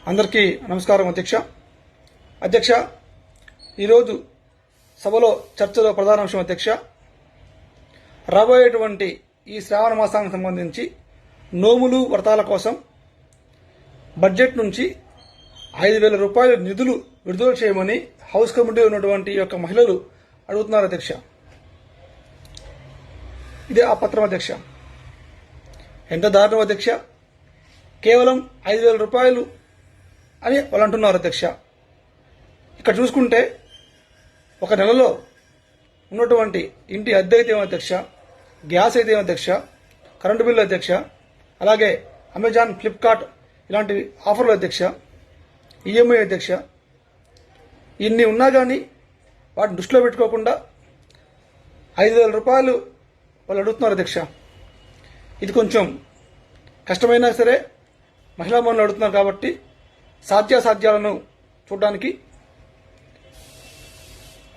అందరికీ నమస్కారం అధ్యక్ష ఈరోజు సభలో చర్చలో ప్రధాన అంశం అధ్యక్ష రాబోయేటువంటి ఈ శ్రావణ మాసానికి సంబంధించి నోములు వ్రతాల కోసం బడ్జెట్ నుంచి 5,000 రూపాయల నిధులు విడుదల చేయమని హౌస్ కమిటీ ఉన్నటువంటి యొక్క మహిళలు అడుగుతున్నారు అధ్యక్ష. ఇదే ఆ పత్రం అధ్యక్ష. ఎంత దారుణం అధ్యక్ష. కేవలం 5,000 రూపాయలు అని వాళ్ళు అంటున్నారు అధ్యక్ష. ఇక్కడ చూసుకుంటే ఒక నెలలో ఉన్నటువంటి ఇంటి అద్దె అయితే ఏమో అధ్యక్ష, గ్యాస్ అయితే ఏమో అధ్యక్ష, కరెంటు బిల్లు అధ్యక్ష, అలాగే అమెజాన్, ఫ్లిప్కార్ట్ ఇలాంటి ఆఫర్లు అధ్యక్ష, ఈఎంఐ అధ్యక్ష, ఇన్ని ఉన్నా కానీ వాటిని దృష్టిలో పెట్టుకోకుండా 5,000 రూపాయలు వాళ్ళు అడుగుతున్నారు అధ్యక్ష. ఇది కొంచెం కష్టమైనా సరే మహిళా మనులు అడుగుతున్నారు కాబట్టి సాధ్యాసాధ్యాలను చూడడానికి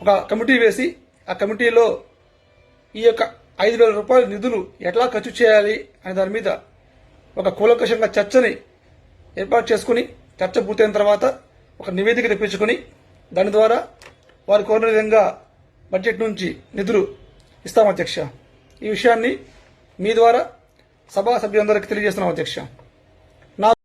ఒక కమిటీ వేసి ఆ కమిటీలో ఈ యొక్క 5,000 రూపాయల నిధులు ఎట్లా ఖర్చు చేయాలి అనే దాని మీద ఒక కూలంకషంగా చర్చని ఏర్పాటు చేసుకుని చర్చ పూర్తయిన తర్వాత ఒక నివేదిక తెప్పించుకుని దాని ద్వారా వారు కోరిన విధంగా బడ్జెట్ నుంచి నిధులు ఇస్తాం అధ్యక్ష. ఈ విషయాన్ని మీ ద్వారా సభా సభ్యులందరికీ తెలియజేస్తున్నాం అధ్యక్ష.